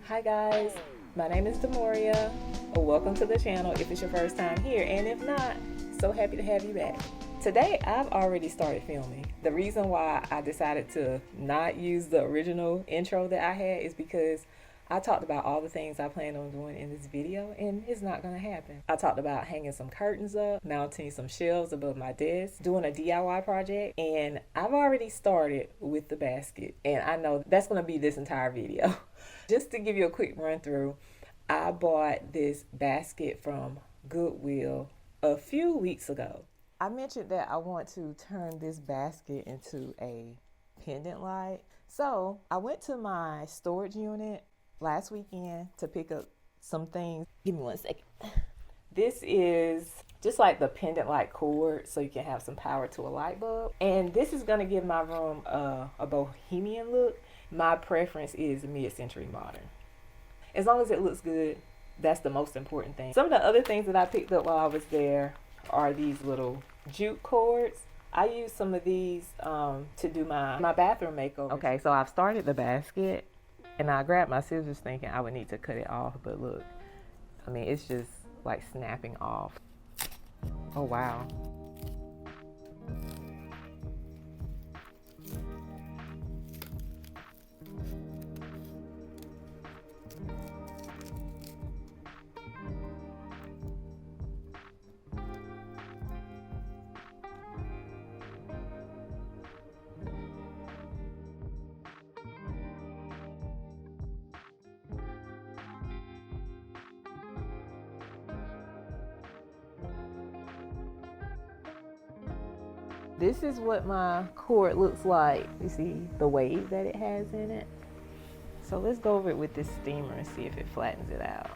Hi guys, my name is Demoria. Welcome to the channel if it's your first time here, and if not, so happy to have you back. Today I've already started filming. The reason why I decided to not use the original intro that I had is because I talked about all the things I plan on doing in this video, and it's not gonna happen. I talked about hanging some curtains up, mounting some shelves above my desk, doing a DIY project, and I've already started with the basket, and I know that's gonna be this entire video. Just to give you a quick run through, I bought this basket from Goodwill a few weeks ago. I mentioned that I want to turn this basket into a pendant light. So I went to my storage unit last weekend to pick up some things. Give me 1 second. This is just like the pendant light cord, so you can have some power to a light bulb. And this is gonna give my room a bohemian look. My preference is mid-century modern. As long as it looks good, that's the most important thing. Some of the other things that I picked up while I was there are these little jute cords. I use some of these to do my bathroom makeover. Okay, so I've started the basket. And I grabbed my scissors thinking I would need to cut it off, but look, I mean, it's just like snapping off. Oh, wow. This is what my cord looks like. You see the wave that it has in it? So let's go over it with this steamer and see if it flattens it out.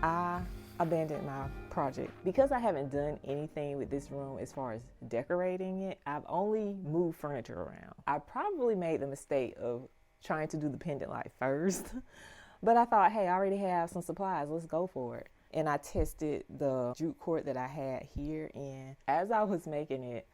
I abandoned my project. Because I haven't done anything with this room as far as decorating it, I've only moved furniture around. I probably made the mistake of trying to do the pendant light first, but I thought, hey, I already have some supplies, let's go for it. And I tested the jute cord that I had here, and as I was making it,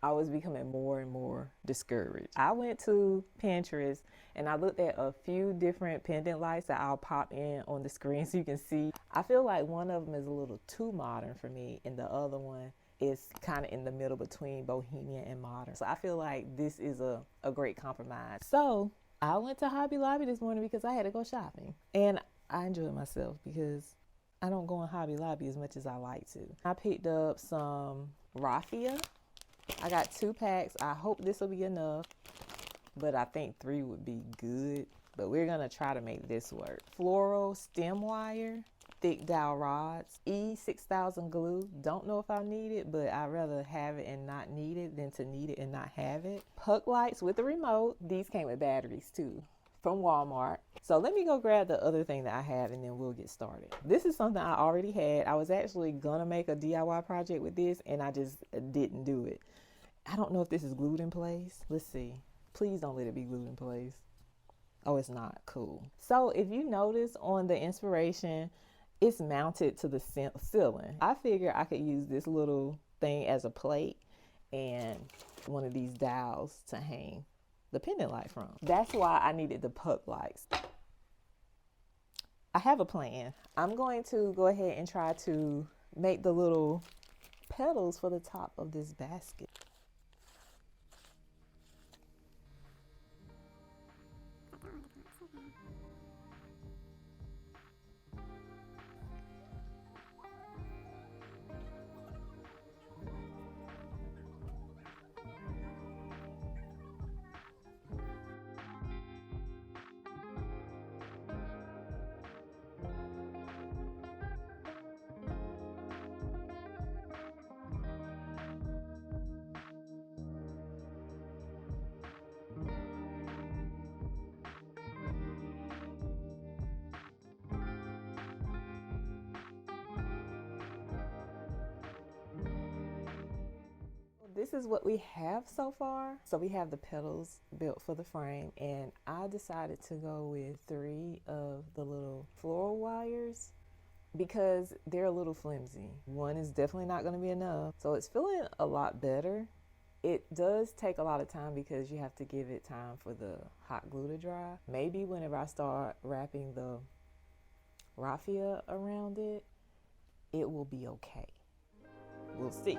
I was becoming more and more discouraged. I went to Pinterest and I looked at a few different pendant lights that I'll pop in on the screen so you can see. I feel like one of them is a little too modern for me, and the other one is kind of in the middle between bohemian and modern. So I feel like this is a great compromise. So I went to Hobby Lobby this morning because I had to go shopping, and I enjoyed myself because I don't go in Hobby Lobby as much as I like to. I picked up some raffia. I got 2 packs. I hope this will be enough, but I think 3 would be good. But we're gonna try to make this work. Floral stem wire, thick dowel rods, E6000 glue. Don't know if I need it, but I'd rather have it and not need it than to need it and not have it. Puck lights with a remote. These came with batteries too, from Walmart. So let me go grab the other thing that I have and then we'll get started. This is something I already had. I was actually gonna make a DIY project with this and I just didn't do it. I don't know if this is glued in place. Let's see. Please don't let it be glued in place. Oh, it's not. Cool. So if you notice on the inspiration, it's mounted to the ceiling. I figure I could use this little thing as a plate and one of these dowels to hang the pendant light from. That's why I needed the puck lights. I have a plan. I'm going to go ahead and try to make the little petals for the top of this basket. This is what we have so far. So we have the petals built for the frame, and I decided to go with 3 of the little floral wires because they're a little flimsy. 1 is definitely not going to be enough. So it's feeling a lot better. It does take a lot of time because you have to give it time for the hot glue to dry. Maybe whenever I start wrapping the raffia around it, it will be okay. We'll see.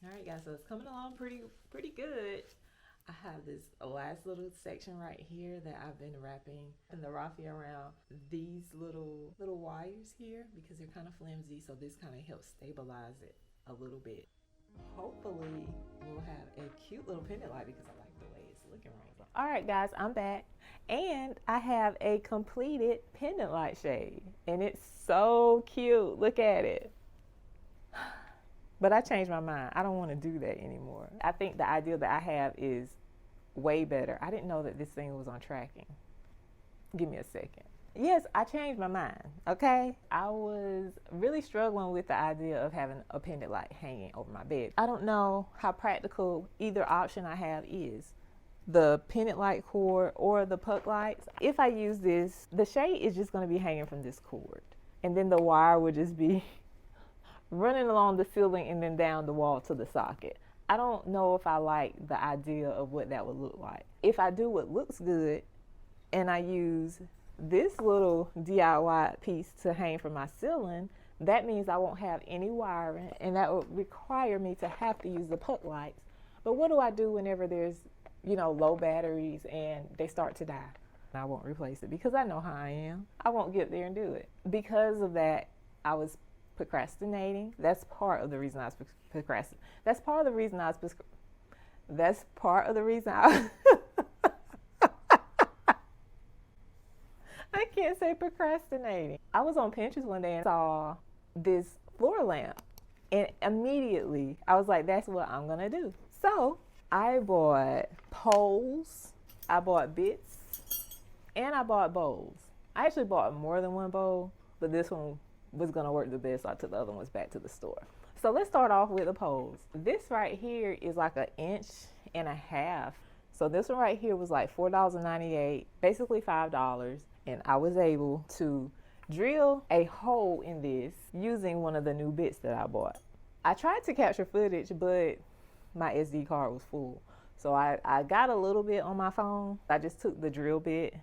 All right, guys, so it's coming along pretty good. I have this last little section right here that I've been wrapping in the raffia around these little wires here because they're kind of flimsy, so this kind of helps stabilize it a little bit. Hopefully we'll have a cute little pendant light because I like the way it's looking right now. All right, guys, I'm back and I have a completed pendant light shade and it's so cute. Look at it. But I changed my mind. I don't want to do that anymore. I think the idea that I have is way better. I didn't know that this thing was on tracking. Give me a second. Yes, I changed my mind, okay? I was really struggling with the idea of having a pendant light hanging over my bed. I don't know how practical either option I have is. The pendant light cord or the puck lights. If I use this, the shade is just going to be hanging from this cord. And then the wire would just be running along the ceiling and then down the wall to the socket. I don't know if I like the idea of what that would look like. If I do what looks good and I use this little DIY piece to hang from my ceiling, that means I won't have any wiring and that would require me to have to use the puck lights. But what do I do whenever there's, low batteries and they start to die? I won't replace it because I know how I am. I won't get there and do it. Because of that, I was procrastinating. That's part of the reason I was procrastinating. That's part of the reason I I can't say procrastinating. I was on Pinterest one day and saw this floor lamp and immediately I was like, that's what I'm gonna do. So I bought poles, I bought bits, and I bought bowls. I actually bought more than one bowl, but this one was gonna work the best, so I took the other ones back to the store. So let's start off with the poles. This right here is like 1.5 inches. So this one right here was like $4.98, basically $5. And I was able to drill a hole in this using one of the new bits that I bought. I tried to capture footage, but my SD card was full. So I got a little bit on my phone. I just took the drill bit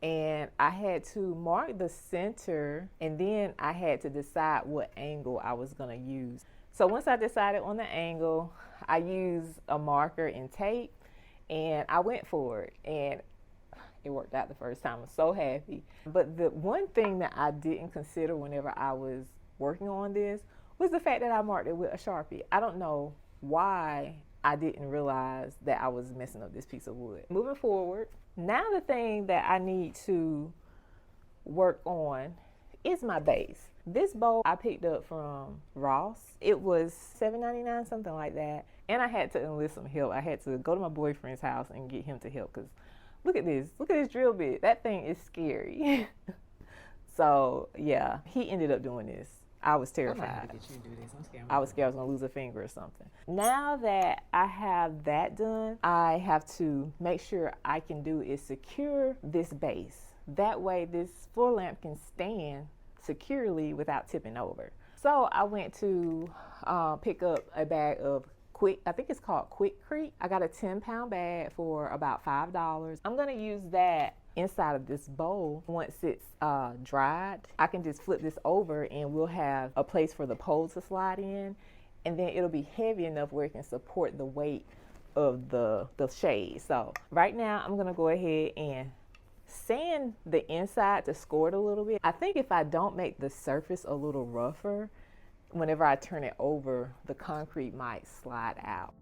and I had to mark the center and then I had to decide what angle I was gonna use. So once I decided on the angle, I used a marker and tape and I went for it and it worked out the first time. I'm so happy. But the one thing that I didn't consider whenever I was working on this was the fact that I marked it with a Sharpie. I don't know why I didn't realize that I was messing up this piece of wood. Moving forward, now the thing that I need to work on is my base. This bowl I picked up from Ross. It was $7.99, something like that. And I had to enlist some help. I had to go to my boyfriend's house and get him to help because look at this drill bit. That thing is scary. So yeah, he ended up doing this. I was terrified. I was scared I was gonna lose a finger or something. Now that I have that done, I have to make sure I can do is secure this base. That way this floor lamp can stand securely without tipping over. So I went to pick up a bag of I think it's called Quick. I got a 10-pound bag for about $5. I'm gonna use that inside of this bowl. Once it's dried, I can just flip this over and we'll have a place for the pole to slide in, and then it'll be heavy enough where it can support the weight of the shade. So right now I'm gonna go ahead and sand the inside to score it a little bit. I think if I don't make the surface a little rougher, whenever I turn it over, the concrete might slide out.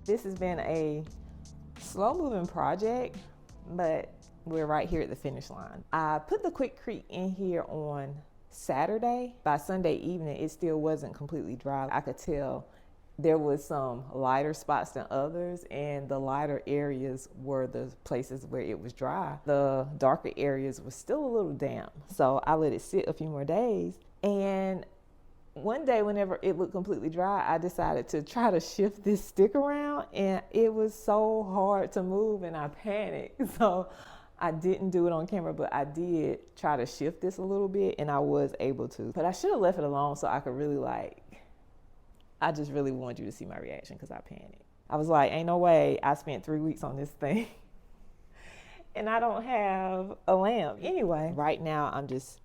This has been a slow-moving project, but we're right here at the finish line. I put the Quikrete in here on Saturday. By Sunday evening, it still wasn't completely dry. I could tell there was some lighter spots than others, and the lighter areas were the places where it was dry. The darker areas were still a little damp, so I let it sit a few more days. And one day, whenever it looked completely dry, I decided to try to shift this stick around, and it was so hard to move, and I panicked. So I didn't do it on camera, but I did try to shift this a little bit, and I was able to. But I should have left it alone so I could really I just really wanted you to see my reaction because I panicked. I was like, ain't no way I spent 3 weeks on this thing and I don't have a lamp. Anyway, right now I'm just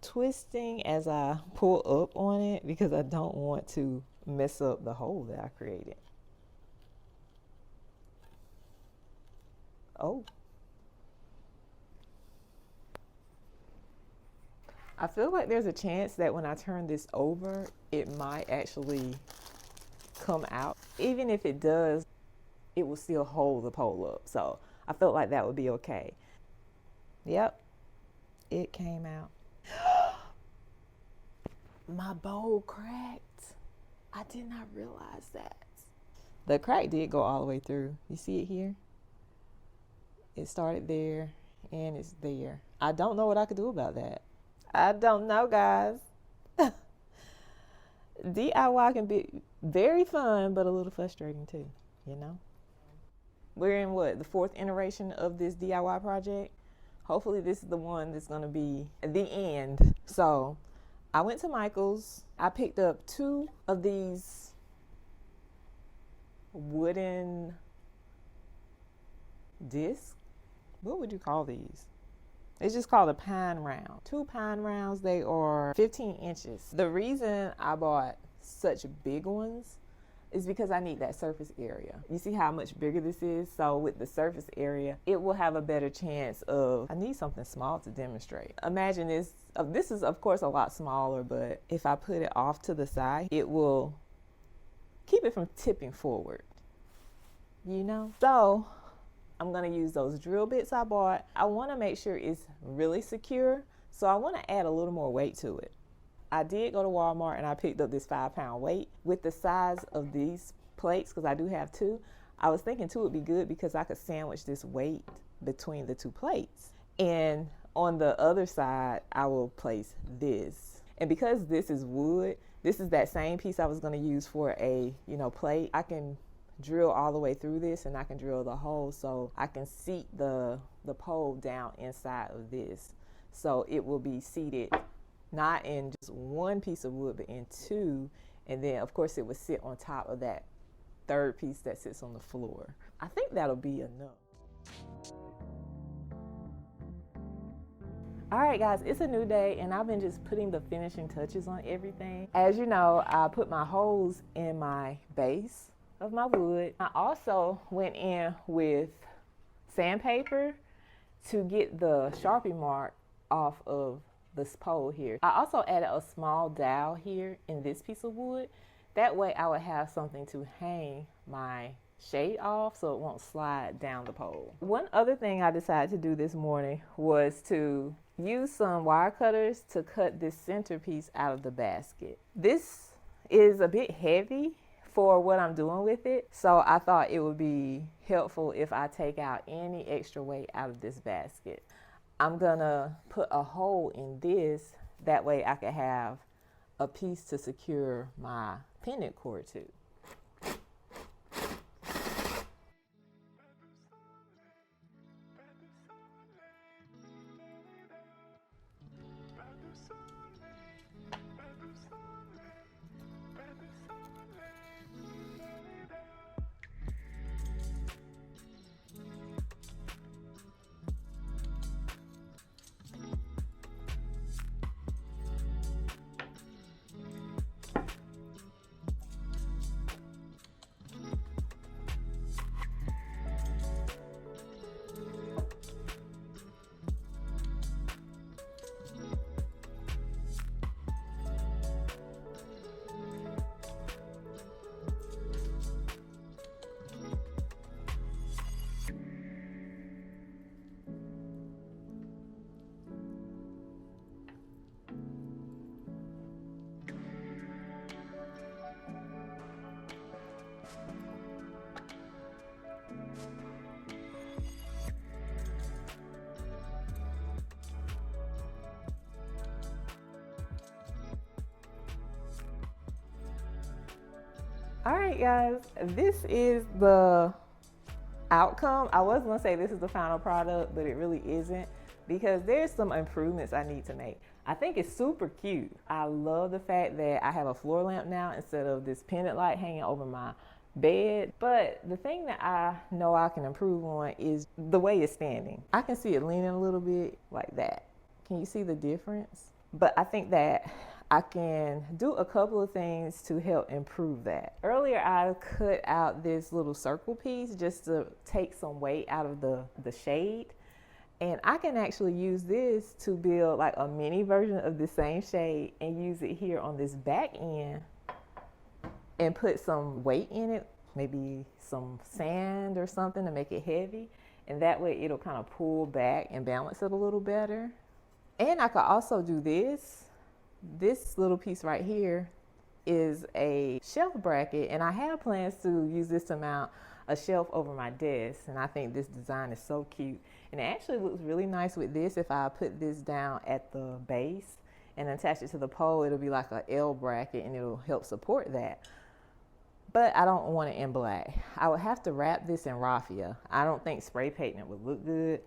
twisting as I pull up on it because I don't want to mess up the hole that I created. Oh. I feel like there's a chance that when I turn this over, it might actually come out. Even if it does, it will still hold the pole up. So I felt like that would be okay. Yep, it came out. My bowl cracked. I did not realize that. The crack did go all the way through. You see it here? It started there and it's there. I don't know what I could do about that. I don't know, guys. DIY can be very fun, but a little frustrating too, you know? We're in the 4th iteration of this DIY project. Hopefully this is the one that's gonna be the end. So I went to Michael's. I picked up 2 of these wooden discs. What would you call these? It's just called a pine round. 2 pine rounds, they are 15 inches. The reason I bought such big ones is because I need that surface area. You see how much bigger this is? So with the surface area, it will have a better chance of, I need something small to demonstrate. Imagine this, this is of course a lot smaller, but if I put it off to the side, it will keep it from tipping forward, you know? So I'm gonna use those drill bits I bought. I wanna make sure it's really secure, so I wanna add a little more weight to it. I did go to Walmart and I picked up this 5-pound weight. With the size of these plates, because I do have 2, I was thinking 2 would be good because I could sandwich this weight between the 2 plates. And on the other side, I will place this. And because this is wood, this is that same piece I was gonna use for a, plate. I can drill all the way through this and I can drill the hole so I can seat the pole down inside of this. So it will be seated not in just 1 piece of wood, but in 2. And then of course it would sit on top of that 3rd piece that sits on the floor. I think that'll be enough. All right guys, it's a new day and I've been just putting the finishing touches on everything. As you know, I put my holes in my base of my wood. I also went in with sandpaper to get the Sharpie mark off of this pole here. I also added a small dowel here in this piece of wood. That way I would have something to hang my shade off so it won't slide down the pole. One other thing I decided to do this morning was to use some wire cutters to cut this centerpiece out of the basket. This is a bit heavy for what I'm doing with it, so I thought it would be helpful if I take out any extra weight out of this basket. I'm gonna put a hole in this, that way I can have a piece to secure my pendant cord to. All right, guys, this is the outcome. I was gonna say this is the final product, but it really isn't, because there's some improvements I need to make. I think it's super cute. I love the fact that I have a floor lamp now instead of this pendant light hanging over my bed. But the thing that I know I can improve on is the way it's standing. I can see it leaning a little bit like that. Can you see the difference? But I think that I can do a couple of things to help improve that. Earlier, I cut out this little circle piece just to take some weight out of the shade. And I can actually use this to build like a mini version of the same shade and use it here on this back end and put some weight in it, maybe some sand or something to make it heavy. And that way it'll kind of pull back and balance it a little better. And I could also do this. This little piece right here is a shelf bracket, and I have plans to use this to mount a shelf over my desk, and I think this design is so cute. And it actually looks really nice with this. If I put this down at the base and attach it to the pole, it'll be like a L bracket and it'll help support that. But I don't want it in black. I would have to wrap this in raffia. I don't think spray painting it would look good,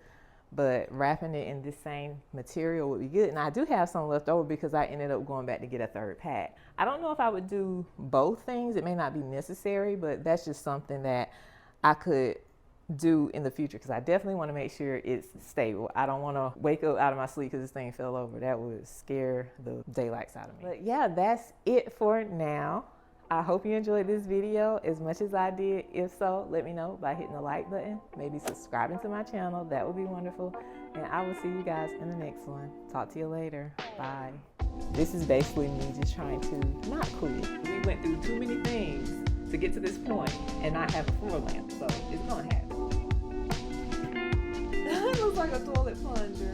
but wrapping it in this same material would be good. And I do have some left over because I ended up going back to get a third pack. I don't know if I would do both things. It may not be necessary, but that's just something that I could do in the future, because I definitely want to make sure it's stable. I don't want to wake up out of my sleep because this thing fell over. That would scare the daylights out of me. But yeah, that's it for now. I hope you enjoyed this video as much as I did. If so, let me know by hitting the like button, maybe subscribing to my channel. That would be wonderful. And I will see you guys in the next one. Talk to you later. Bye. This is basically me just trying to not quit. We went through too many things to get to this point and not have a floor lamp, so it's gonna happen. It looks like a toilet plunger.